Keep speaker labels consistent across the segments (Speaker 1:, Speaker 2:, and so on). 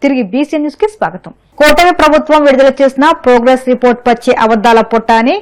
Speaker 1: తిరిగి BC news కి స్వాగతం. కూటమి ప్రభుత్వం విడుదల చేసిన ప్రోగ్రెస్ రిపోర్ట్ పచ్చి అబద్దాల పుట్ట అని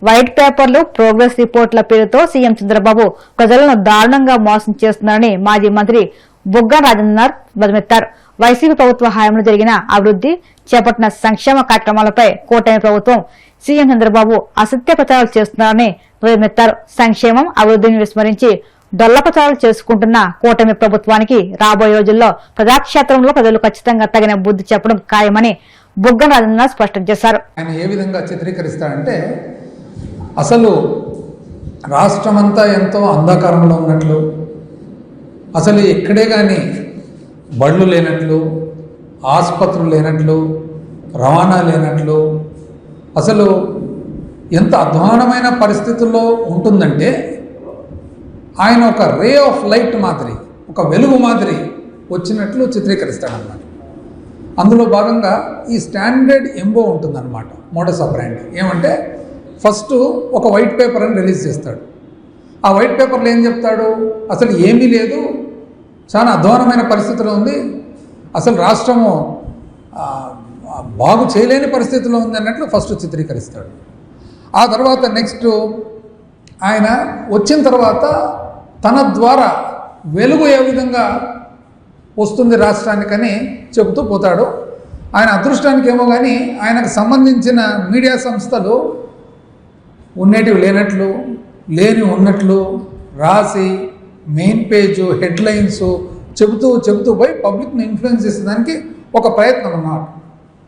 Speaker 1: వైట్ పేపర్లు ప్రోగ్రెస్ రిపోర్ట్ల పేరుతో సీఎం చంద్రబాబు ప్రజలను దారుణంగా మోసం చేస్తున్నారని మాజీ మంత్రి బుగ్గన రాజేంద్రనాథ్ ధ్వజమెత్తారు. వైసీపీ ప్రభుత్వ హయాంలో జరిగిన అభివృద్ది, చేపట్టిన సంక్షేమ కార్యక్రమాలపై కూటమి ప్రభుత్వం సీఎం చంద్రబాబు అసత్య ప్రచారాలు చేస్తున్నారని ధ్వజమెత్తారు. సంక్షేమం, అభివృద్ధిని విస్మరించి డొల్ల ప్రచారాలు చేసుకుంటున్న కూటమి ప్రభుత్వానికి రాబోయే రోజుల్లో ప్రజాక్షేత్రంలో ప్రజలు ఖచ్చితంగా తగిన బుద్ధి చెప్పడం ఖాయమని బుగ్గన రాజేంద్రనాథ్ స్పష్టం చేశారు.
Speaker 2: ఆయన ఏ విధంగా చిత్రీకరిస్తాడంటే, అసలు రాష్ట్రమంతా ఎంతో అంధకారంలో ఉన్నట్లు, అసలు ఎక్కడే కానీ బళ్ళు లేనట్లు, ఆసుపత్రులు లేనట్లు, రవాణా లేనట్లు, అసలు ఎంత అధ్వానమైన పరిస్థితుల్లో ఉంటుందంటే ఆయన ఒక రే ఆఫ్ లైట్ మాదిరి, ఒక వెలుగు మాదిరి వచ్చినట్లు చిత్రీకరిస్తాడనమాట. అందులో భాగంగా ఈ స్టాండర్డ్ ఎంబో ఉంటుందన్నమాట, మోడస్ ఆపరెండి. ఏమంటే ఫస్ట్ ఒక వైట్ పేపర్ అని రిలీజ్ చేస్తాడు. ఆ వైట్ పేపర్లో ఏం చెప్తాడు, అసలు ఏమీ లేదు, చాలా అధ్వానమైన పరిస్థితిలో ఉంది, అసలు రాష్ట్రము బాగు చేయలేని పరిస్థితిలో ఉంది అన్నట్లు ఫస్ట్ చిత్రీకరిస్తాడు. ఆ తర్వాత నెక్స్ట్ ఆయన వచ్చిన తర్వాత తన ద్వారా వెలుగు ఏ విధంగా వస్తుంది రాష్ట్రానికని చెబుతూ పోతాడు. ఆయన అదృష్టానికి ఏమో కానీ ఆయనకు సంబంధించిన మీడియా సంస్థలు ఉండేటివి లేనట్లు, లేని ఉన్నట్లు రాసి మెయిన్ పేజు, హెడ్లైన్స్ చెబుతూ పోయి పబ్లిక్ని ఇన్ఫ్లుయెన్స్ చేసేదానికి ఒక ప్రయత్నం అన్నమాట.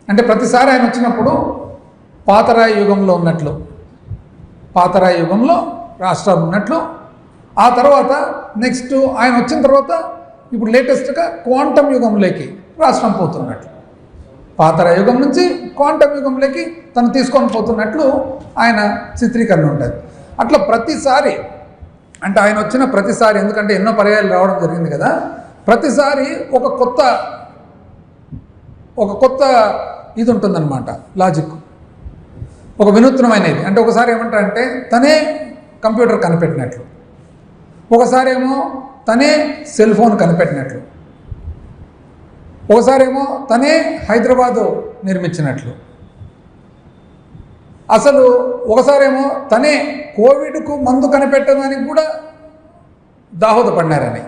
Speaker 2: అంటే ప్రతిసారి ఆయన వచ్చినప్పుడు పాతరాయి యుగంలో ఉన్నట్లు, పాతరాయి యుగంలో రాష్ట్రం ఉన్నట్లు, ఆ తర్వాత నెక్స్ట్ ఆయన వచ్చిన తర్వాత ఇప్పుడు లేటెస్ట్గా క్వాంటమ్ యుగంలోకి రాష్ట్రం పోతున్నట్లు, పాతరాయి యుగం నుంచి క్వాంటమ్ యుగంలోకి తను తీసుకొని పోతున్నట్లు ఆయన చిత్రీకరణ ఉంటుంది. అట్లా ప్రతిసారి, అంటే ఆయన వచ్చిన ప్రతిసారి, ఎందుకంటే ఎన్నో పర్యాయాలు రావడం జరిగింది కదా, ప్రతిసారి ఒక కొత్త ఇది ఉంటుందన్నమాట, లాజిక్, ఒక వినూత్నమైనది. అంటే ఒకసారి ఏమంటారంటే తనే కంప్యూటర్ కనిపెట్టినట్లు, ఒకసారి ఏమో తనే సెల్ ఫోన్ కనిపెట్టినట్లు, ఒకసారి ఏమో తనే హైదరాబాదు నిర్మించినట్లు, అసలు ఒకసారేమో తనే కోవిడ్కు మందు కనిపెట్టడానికి కూడా దాహోదపడినారని,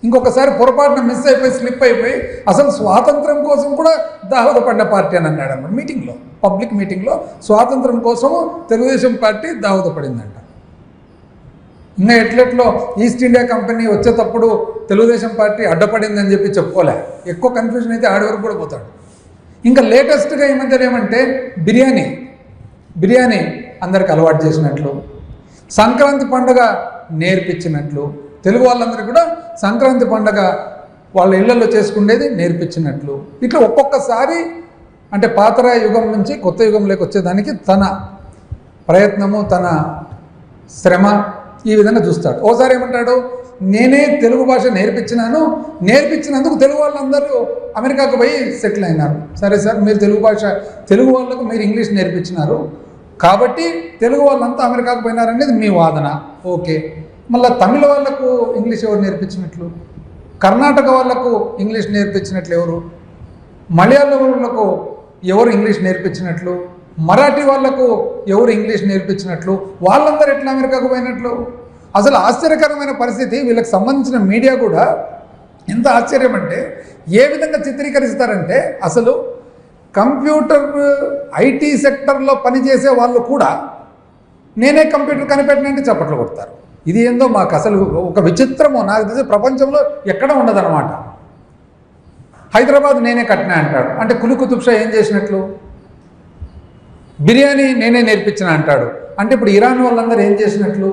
Speaker 2: ఇంకొకసారి పొరపాటున మిస్ అయిపోయి స్లిప్ అయిపోయి అసలు స్వాతంత్రం కోసం కూడా దాహోదపడిన పార్టీ అని అన్నాడు అన్నమాట. మీటింగ్లో, పబ్లిక్ మీటింగ్లో స్వాతంత్రం కోసము తెలుగుదేశం పార్టీ దాహోదపడిందంట. ఇంకా ఎట్లెట్లో ఈస్ట్ ఇండియా కంపెనీ వచ్చేటప్పుడు తెలుగుదేశం పార్టీ అడ్డపడిందని చెప్పి చెప్పుకోలే, ఎక్కువ కన్ఫ్యూజన్ అయితే ఆడి వరకు కూడా పోతాడు. ఇంకా లేటెస్ట్గా ఈ మధ్యలో ఏమంటే బిర్యానీ అందరికి అలవాటు చేసినట్లు, సంక్రాంతి పండుగ నేర్పించినట్లు, తెలుగు వాళ్ళందరికీ కూడా సంక్రాంతి పండుగ వాళ్ళ ఇళ్లలో చేసుకునేది నేర్పించినట్లు, ఇట్లా ఒక్కొక్కసారి అంటే పాతరాయి యుగం నుంచి కొత్త యుగంలోకి వచ్చేదానికి తన ప్రయత్నము, తన శ్రమ ఈ విధంగా చూస్తాడు. ఓసారి ఏమంటాడు, నేనే తెలుగు భాష నేర్పించినందుకు తెలుగు వాళ్ళందరూ అమెరికాకు పోయి సెటిల్ అయినారు. సరే సార్, మీరు తెలుగు వాళ్ళకు మీరు ఇంగ్లీష్ నేర్పించినారు కాబట్టి తెలుగు వాళ్ళంతా అమెరికాకు పోయినారనేది మీ వాదన, ఓకే. మళ్ళీ తమిళ వాళ్ళకు ఇంగ్లీష్ ఎవరు నేర్పించినట్లు, కర్ణాటక వాళ్ళకు ఇంగ్లీష్ నేర్పించినట్లు ఎవరు, మలయాళం వాళ్ళకు ఎవరు ఇంగ్లీష్ నేర్పించినట్లు, మరాఠీ వాళ్లకు ఎవరు ఇంగ్లీష్ నేర్పించినట్లు, వాళ్ళందరూ ఎట్లా అమెరికాకు పోయినట్లు? అసలు ఆశ్చర్యకరమైన పరిస్థితి. వీళ్ళకి సంబంధించిన మీడియా కూడా ఎంత ఆశ్చర్యం అంటే ఏ విధంగా చిత్రీకరిస్తారంటే, అసలు కంప్యూటర్ ఐటీ సెక్టర్లో పనిచేసే వాళ్ళు కూడా నేనే కంప్యూటర్ కనిపెట్టినంటే చప్పట్లు కొడతారు. ఇది ఏందో మాకు అసలు ఒక విచిత్రమో, నాకు తెలిసి ప్రపంచంలో ఎక్కడ ఉండదన్నమాట. హైదరాబాద్ నేనే కట్టినా అంటాడు, అంటే కులి కుతుబ్ షా ఏం చేసినట్లు? బిర్యానీ నేనే నేర్పించిన అంటాడు, అంటే ఇప్పుడు ఇరాన్ వాళ్ళందరూ ఏం చేసినట్లు?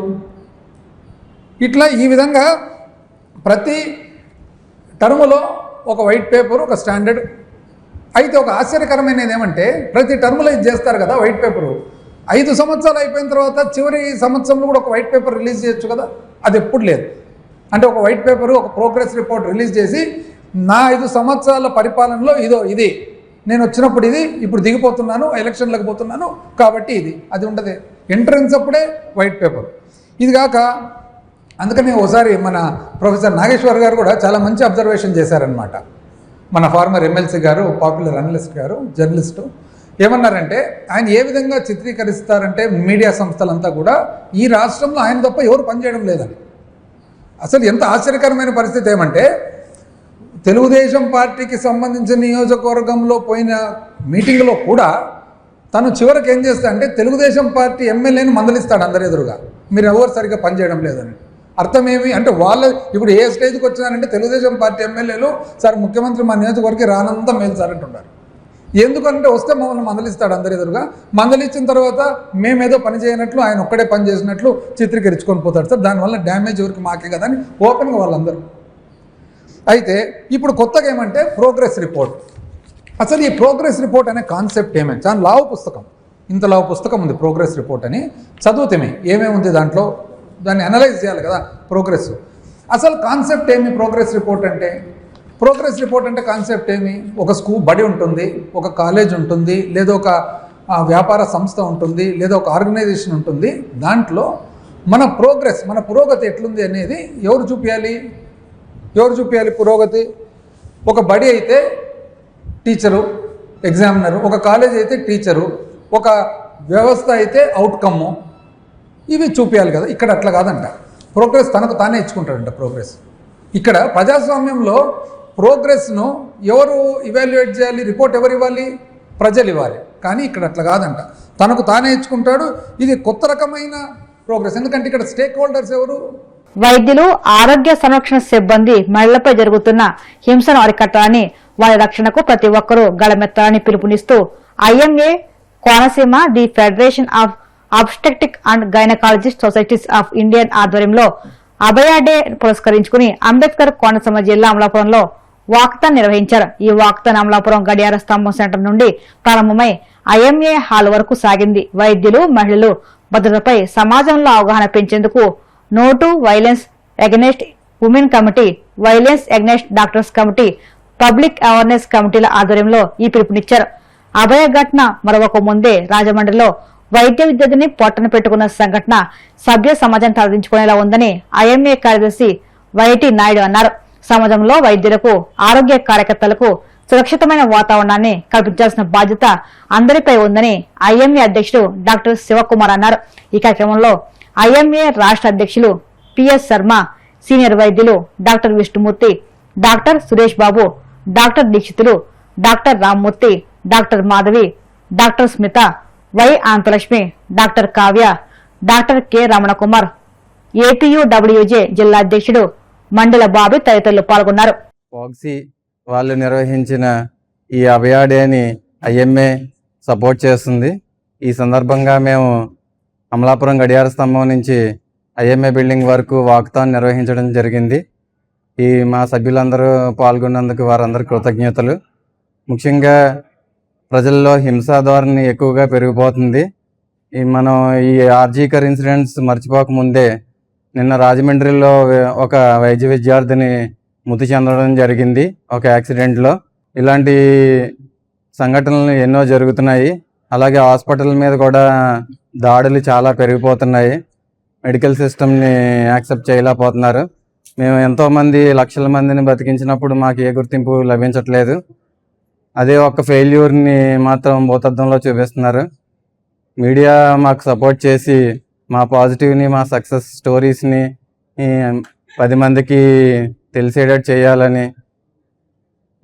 Speaker 2: ఇట్లా ఈ విధంగా ప్రతి టర్ములో ఒక వైట్ పేపర్, ఒక స్టాండర్డ్. అయితే ఒక ఆశ్చర్యకరమైనది ఏమంటే, ప్రతి టర్ములో ఇది చేస్తారు కదా వైట్ పేపరు, 5 సంవత్సరాలు అయిపోయిన తర్వాత చివరి సంవత్సరంలో కూడా ఒక వైట్ పేపర్ రిలీజ్ చేయొచ్చు కదా, అది ఎప్పుడు లేదు. అంటే ఒక వైట్ పేపరు, ఒక ప్రోగ్రెస్ రిపోర్ట్ రిలీజ్ చేసి నా 5 సంవత్సరాల పరిపాలనలో ఇది నేను వచ్చినప్పుడు ఇది, ఇప్పుడు దిగిపోతున్నాను, ఎలక్షన్లకు పోతున్నాను కాబట్టి ఇది, అది ఉండదు. ఎంట్రన్స్ అప్పుడే వైట్ పేపర్. ఇది కాక అందుకని ఒకసారి మన ప్రొఫెసర్ నాగేశ్వర్ గారు కూడా చాలా మంచి అబ్జర్వేషన్ చేశారనమాట. మన ఫార్మర్ ఎమ్మెల్సీ గారు, పాపులర్ అనలిస్ట్ గారు, జర్నలిస్టు ఏమన్నారంటే, ఆయన ఏ విధంగా చిత్రీకరిస్తారంటే మీడియా సంస్థలంతా కూడా ఈ రాష్ట్రంలో ఆయన తప్ప ఎవరు పనిచేయడం లేదని. అసలు ఎంత ఆశ్చర్యకరమైన పరిస్థితి ఏమంటే, తెలుగుదేశం పార్టీకి సంబంధించిన నియోజకవర్గంలో పోయిన మీటింగ్లో కూడా తను చివరికి ఏం చేస్తా అంటే తెలుగుదేశం పార్టీ ఎమ్మెల్యేని మందలిస్తాడు అందరి ఎదురుగా, మీరు ఎవరు సరిగ్గా పనిచేయడం లేదని. అర్థమేమి అంటే వాళ్ళ ఇప్పుడు ఏ స్టేజ్కి వచ్చినారంటే తెలుగుదేశం పార్టీ ఎమ్మెల్యేలు సార్ ముఖ్యమంత్రి మా నియోజకవర్గం రానంతా మేలు సార్ అంటున్నారు. ఎందుకంటే వస్తే మమ్మల్ని మందలిస్తాడు అందరి ఎదురుగా, మందలిచ్చిన తర్వాత మేమేదో పని చేయనట్లు ఆయన ఒక్కడే పని చేసినట్లు చిత్రీకరించుకొని పోతాడు సార్. దానివల్ల డ్యామేజ్ ఎవరికి మాకే కదా అని ఓపెన్గా వాళ్ళందరూ. అయితే ఇప్పుడు కొత్తగా ఏమంటే ప్రోగ్రెస్ రిపోర్ట్. అసలు ఈ ప్రోగ్రెస్ రిపోర్ట్ అనే కాన్సెప్ట్ ఏమైంది? చాలా లావు పుస్తకం, ఇంత లావు పుస్తకం ఉంది ప్రోగ్రెస్ రిపోర్ట్ అని. చదువుతామే ఏమేమి ఉంది దాంట్లో, దాన్ని అనలైజ్ చేయాలి కదా ప్రోగ్రెస్. అసలు కాన్సెప్ట్ ఏమి ప్రోగ్రెస్ రిపోర్ట్ అంటే? ప్రోగ్రెస్ రిపోర్ట్ అంటే కాన్సెప్ట్ ఏమి? ఒక బడి ఉంటుంది, ఒక కాలేజ్ ఉంటుంది, లేదా ఒక వ్యాపార సంస్థ ఉంటుంది, లేదా ఒక ఆర్గనైజేషన్ ఉంటుంది. దాంట్లో మన ప్రోగ్రెస్, మన పురోగతి ఎట్లుంది అనేది ఎవరు చూపించాలి? పురోగతి? ఒక బడి అయితే టీచరు, ఎగ్జామినరు, ఒక కాలేజ్ అయితే టీచరు, ఒక వ్యవస్థ అయితే అవుట్కమ్, ఇవి చూపించాలి కదా. ఇక్కడ అట్లా కాదంట. ప్రోగ్రెస్ తనకు తానే ఇచ్చుకుంటాడంట ప్రోగ్రెస్. ఇక్కడ ప్రజాస్వామ్యంలో ప్రోగ్రెస్ను ఎవరు ఇవాల్యుయేట్ చేయాలి? రిపోర్ట్ ఎవరు ఇవ్వాలి? ప్రజలు ఇవ్వాలి. కానీ ఇక్కడ అట్లా కాదంట, తనకు తానే ఇచ్చుకుంటాడు. ఇది కొత్త రకమైన ప్రోగ్రెస్. ఎందుకంటే ఇక్కడ స్టేక్ హోల్డర్స్ ఎవరు?
Speaker 1: వైద్యులు, ఆరోగ్య సంరక్షణ సిబ్బంది మహిళలపై జరుగుతున్న హింసను అరికట్టాలని, వారి రక్షణకు ప్రతి ఒక్కరూ గళమెత్తాలని పిలుపునిస్తూ IMA Konaseema, the federation of obstetric and gynaecologist societies of Indian ఆధ్వర్యంలో అభయ డే పురస్కరించుకుని అంబేద్కర్ కోనసీమ జిల్లా అమలాపురంలో వాక్థాన్ నిర్వహించారు. ఈ వాక్థాన్ అమలాపురం గడియార స్తంభం సెంటర్ నుండి ప్రారంభమై ఐఎంఏ హాల్ వరకు సాగింది. వైద్యులు, మహిళలు భద్రతపై సమాజంలో అవగాహన పెంచేందుకు no to violence against women committee, violence against doctors committee, public awareness కమిటీల ఆధ్వర్యంలో ఈ పిలుపునిచ్చారు. అభయ ఘటన మరొక ముందే రాజమండ్రిలో వైద్య విద్యార్థిని పొట్టన పెట్టుకున్న సంఘటన సభ్య సమాజం తలదించుకునేలా ఉందని ఐఎంఏ కార్యదర్శి వైటి నాయుడు అన్నారు. సమాజంలో వైద్యులకు, ఆరోగ్య కార్యకర్తలకు సురక్షితమైన వాతావరణాన్ని కల్పించాల్సిన బాధ్యత అందరిపై ఉందని ఐఎంఏ అధ్యక్షుడు డాక్టర్ శివకుమార్ అన్నారు. ఈ కార్యక్రమంలో ఐఎంఏ రాష్ట్ర అధ్యక్షులు పిఎస్ శర్మ, సీనియర్ వైద్యులు doctor Vishnumurthy, doctor Suresh Babu, doctor Dikshitulu, doctor Rammurthy, doctor Madhavi, doctor Smita, Y Anantalakshmi, doctor Kavya, doctor K Ramanakumar, APUWJ జిల్లా అధ్యక్షుడు మండల బాబు తదితరులు పాల్గొన్నారు.
Speaker 3: పాక్సీ వాళ్ళు నిర్వహించిన ఈ అభయ డేని ఐఎంఏ సపోర్ట్ చేస్తుంది. ఈ సందర్భంగా మేము అమలాపురం గడియార స్తంభం నుంచి ఐఎంఏ బిల్డింగ్ వరకు వాక్థాన్ నిర్వహించడం జరిగింది. ఈ మా సభ్యులందరూ పాల్గొన్నందుకు వారందరూ కృతజ్ఞతలు. ముఖ్యంగా ప్రజల్లో హింసా ధోరణి ఎక్కువగా పెరిగిపోతుంది. మనం ఈ ఆర్జీకర్ ఇన్సిడెంట్స్ మర్చిపోకముందే నిన్న రాజమండ్రిలో ఒక వైద్య విద్యార్థిని మృతి చెందడం జరిగింది ఒక యాక్సిడెంట్లో. ఇలాంటి సంఘటనలు ఎన్నో జరుగుతున్నాయి. అలాగే హాస్పిటల్ మీద కూడా దాడులు చాలా పెరిగిపోతున్నాయి. మెడికల్ సిస్టమ్ని యాక్సెప్ట్ చేయలేకపోతున్నారు. మేము ఎంతోమంది లక్షల మందిని బతికించినప్పుడు మాకు ఏ గుర్తింపు లభించట్లేదు. అదే ఒక ఫెయిల్యూర్ని మాత్రం భూతద్దంలో చూపిస్తున్నారు. మీడియా మాకు సపోర్ట్ చేసి మా పాజిటివ్ని, మా సక్సెస్ స్టోరీస్ని 10 మందికి తెలిసేటట్టు చేయాలని,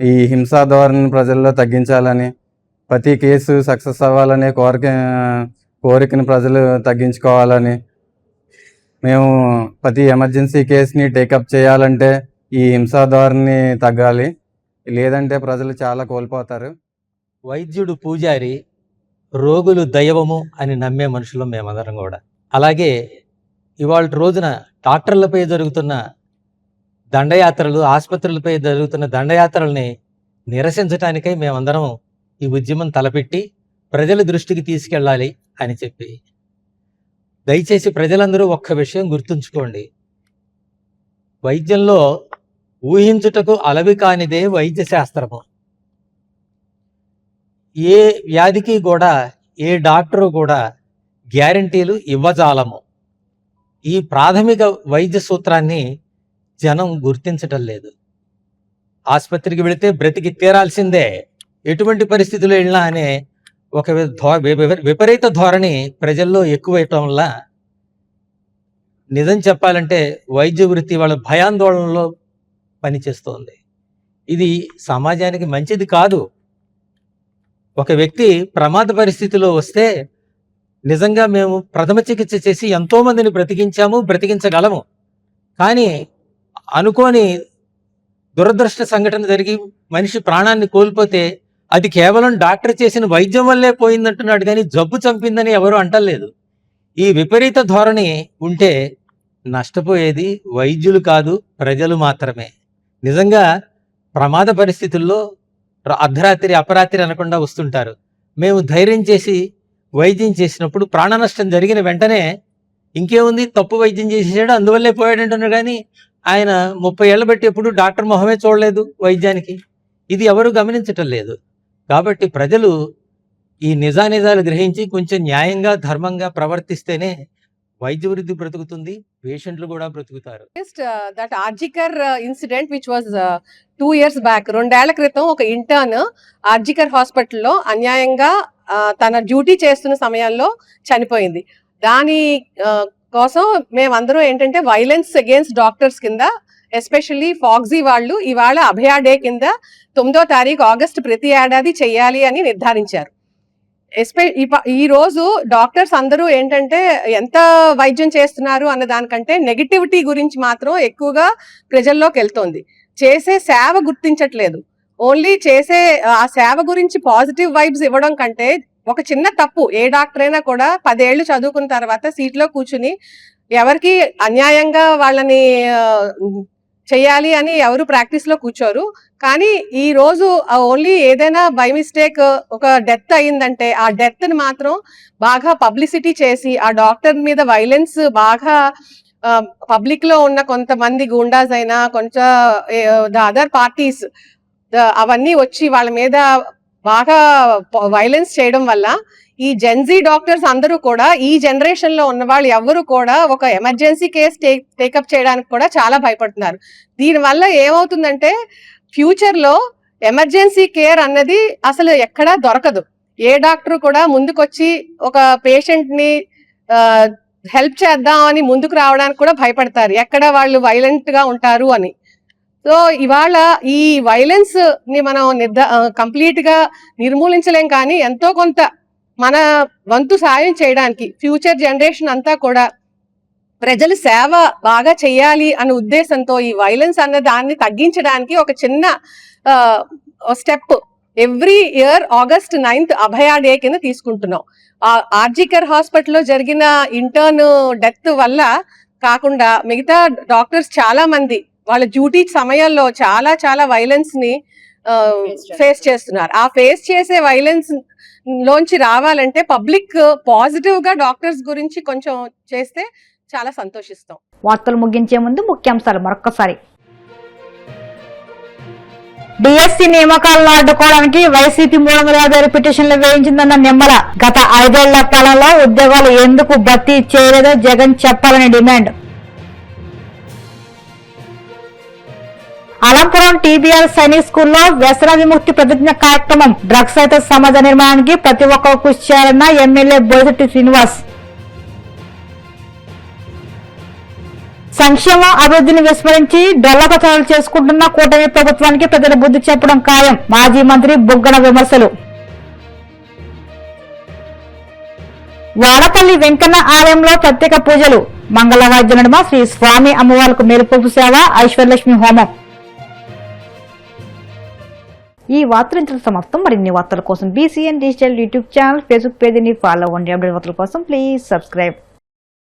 Speaker 3: ఈ హింసా ధోరణిని ప్రజల్లో తగ్గించాలని, ప్రతి కేసు సక్సెస్ అవ్వాలనే కోరికని ప్రజలు తగ్గించుకోవాలని, మేము ప్రతి ఎమర్జెన్సీ కేసుని టేకప్ చేయాలంటే ఈ హింసా ధోరణి తగ్గాలి, లేదంటే ప్రజలు చాలా కోల్పోతారు.
Speaker 4: వైద్యుడు పూజారి, రోగులు దైవము అని నమ్మే మనుషులు మేమందరం కూడా. అలాగే ఇవాళ రోజున డాక్టర్లపై జరుగుతున్న దండయాత్రలు, ఆసుపత్రులపై జరుగుతున్న దండయాత్రల్ని నిరసించడానికై మేమందరం ఈ ఉద్యమం తలపెట్టి ప్రజల దృష్టికి తీసుకెళ్ళాలి అని చెప్పి, దయచేసి ప్రజలందరూ ఒక్క విషయం గుర్తుంచుకోండి. వైద్యంలో ఊహించుటకు అలవి కానిదే వైద్య శాస్త్రము. ఏ వ్యాధికి కూడా ఏ డాక్టరు కూడా గ్యారంటీలు ఇవ్వజాలము. ఈ ప్రాథమిక వైద్య సూత్రాన్ని జనం గుర్తించటం లేదు. ఆసుపత్రికి వెళితే బ్రతికి తీరాల్సిందే, ఎటువంటి పరిస్థితుల్లో వెళ్ళినా అనే ఒక విపరీత ధోరణి ప్రజల్లో ఎక్కువయటం వల్ల నిజం చెప్పాలంటే వైద్య వృత్తి వాళ్ళ భయాందోళనలో పనిచేస్తోంది. ఇది సమాజానికి మంచిది కాదు. ఒక వ్యక్తి ప్రమాద పరిస్థితిలో వస్తే నిజంగా మేము ప్రథమ చికిత్స చేసి ఎంతో మందిని బ్రతికించగలము. కానీ అనుకోని దురదృష్ట సంఘటన జరిగి మనిషి ప్రాణాన్ని కోల్పోతే అది కేవలం డాక్టర్ చేసిన వైద్యం వల్లే పోయిందంటున్నాడు, కానీ జబ్బు చంపిందని ఎవరు అంటలేదు. ఈ విపరీత ధోరణి ఉంటే నష్టపోయేది వైద్యులు కాదు, ప్రజలు మాత్రమే. నిజంగా ప్రమాద పరిస్థితుల్లో అర్ధరాత్రి అపరాత్రి అనకుండా వస్తుంటారు. మేము ధైర్యం చేసి వైద్యం చేసినప్పుడు ప్రాణ నష్టం జరిగిన వెంటనే ఇంకేముంది, తప్పు వైద్యం చేసేసాడు అందువల్లే పోయాడు అంటున్నారు, కానీ ఆయన 30 ఏళ్ల బట్టి ఎప్పుడు డాక్టర్ మొహమే చూడలేదు వైద్యానికి. ఇది ఎవరు గమనించటం లేదు. కాబట్టి ప్రజలు ఈ నిజానిజాలు గ్రహించి కొంచెం న్యాయంగా ధర్మంగా ప్రవర్తిస్తేనే వైద్య వృద్ధి బ్రతుకుతుంది, పేషెంట్లు కూడా బ్రతుకుతారు.
Speaker 5: That RG Kar incident which was 2 years back, 2 ఏళ్ల క్రితం ఒక ఇంటర్న్ ఆర్జికర్ హాస్పిటల్లో అన్యాయంగా తన డ్యూటీ చేస్తున్న సమయంలో చనిపోయింది. దాని కోసం మేమందరం ఏంటంటే వైలెన్స్ అగేన్స్ట్ డాక్టర్స్ కింద, ఎస్పెషల్లీ ఫాక్సీ వాళ్ళు ఇవాళ అభయ డే కింద 9వ తారీఖు ఆగస్టు ప్రతి ఏడాది చెయ్యాలి అని నిర్ధారించారు. ఈ రోజు డాక్టర్స్ అందరూ ఏంటంటే ఎంత వైద్యం చేస్తున్నారు అన్న దానికంటే నెగిటివిటీ గురించి మాత్రం ఎక్కువగా ప్రజల్లోకి వెళ్తోంది. చేసే సేవ గుర్తించట్లేదు. ఓన్లీ చేసే ఆ సేవ గురించి పాజిటివ్ వైబ్స్ ఇవ్వడం కంటే, ఒక చిన్న తప్పు ఏ డాక్టర్ అయినా కూడా 10 ఏళ్లు చదువుకున్న తర్వాత సీట్లో కూర్చుని ఎవరికి అన్యాయంగా వాళ్ళని చెయ్యాలి అని ఎవరు ప్రాక్టీస్ లో కూర్చోరు. కానీ ఈ రోజు ఓన్లీ ఏదైనా బై మిస్టేక్ ఒక డెత్ అయిందంటే ఆ డెత్ ని మాత్రం బాగా పబ్లిసిటీ చేసి ఆ డాక్టర్ మీద వైలెన్స్ బాగా పబ్లిక్ లో ఉన్న కొంతమంది గూండాస్ అయినా కొంచెం అదర్ పార్టీస్ అవన్నీ వచ్చి వాళ్ళ మీద బాగా వైలెన్స్ చేయడం వల్ల ఈ జెన్జీ డాక్టర్స్ అందరూ కూడా, ఈ జనరేషన్ లో ఉన్న వాళ్ళు ఎవరు కూడా ఒక ఎమర్జెన్సీ కేసు టేకప్ చేయడానికి కూడా చాలా భయపడుతున్నారు. దీనివల్ల ఏమవుతుందంటే ఫ్యూచర్ లో ఎమర్జెన్సీ కేర్ అన్నది అసలు ఎక్కడా దొరకదు. ఏ డాక్టర్ కూడా ముందుకొచ్చి ఒక పేషెంట్ ని హెల్ప్ చేద్దాం అని ముందుకు రావడానికి కూడా భయపడతారు, ఎక్కడ వాళ్ళు వైలెంట్ గా ఉంటారు అని. సో ఇవాళ ఈ వైలెన్స్ ని మనం కంప్లీట్ గా నిర్మూలించలేం, కానీ ఎంతో కొంత మన వంతు సాయం చేయడానికి ఫ్యూచర్ జనరేషన్ అంతా కూడా ప్రజలు సేవ బాగా చెయ్యాలి అనే ఉద్దేశంతో ఈ వైలెన్స్ అన్న దాన్ని తగ్గించడానికి ఒక చిన్న step every year August 9th అభయ డే కింద తీసుకుంటున్నాం. ఆర్జికర్ హాస్పిటల్లో జరిగిన ఇంటర్న్ డెత్ వల్ల కాకుండా మిగతా డాక్టర్స్ చాలా మంది వాళ్ళ డ్యూటీ సమయాల్లో చాలా వైలెన్స్ ని ఫేస్ చేస్తున్నారు. ఆ ఫేస్ చేసే వైలెన్స్ లోంచి రావాలంటే పబ్లిక్ పాజిటివ్ గా డాక్టర్స్ గురించి కొంచెం చేస్తే చాలా సంతోషిస్తాం.
Speaker 1: వార్తలు ముగించే ముందు ముఖ్యాంశాలు మరొక్కసారి. డిఎస్సి నియామకాలను అడ్డుకోవడానికి వైసీపీ 356 పిటిషన్లు వేయించిందన్న నిమ్మల. గత 5 ఏళ్ల కాలంలో ఉద్యోగాలు ఎందుకు భర్తీ చేయలేదో జగన్ చెప్పాలని డిమాండ్. అలంపురం టీబీఆర్ సైనిక్ స్కూల్లో వ్యసన విముక్తి ప్రతిజ్ఞ కార్యక్రమం. డ్రగ్స్ రహిత సమాజ నిర్మాణానికి ప్రతి ఒక్కరూ కృషి చేయాలన్న ఎమ్మెల్యే బోసిరెడ్డి శ్రీనివాస్. సంక్షేమం అభివృద్ధిని విస్మరించి డొల్ల ప్రచారాలు చేసుకుంటున్న కూటమి ప్రభుత్వానికి ప్రజలు బుద్ధి చెప్పడం ఖాయం. మాజీ మంత్రి బుగ్గన విమర్శలు. వాడపల్లి వెంకన్న ఆలయంలో ప్రత్యేక పూజలు. మంగళవాద్య నడుమ శ్రీ స్వామి అమ్మవార్లకు మేలుకొలుపు సేవ, ఐశ్వర్యలక్ష్మి హోమం. ఈ వార్తలు ఇంతకు సమాప్తం. మరిన్ని వార్తల కోసం BCN digital YouTube channel, Facebook పేజీని ఫాలో అవ్వండి. అప్డేట్ వార్తల కోసం ప్లీజ్ సబ్స్క్రైబ్.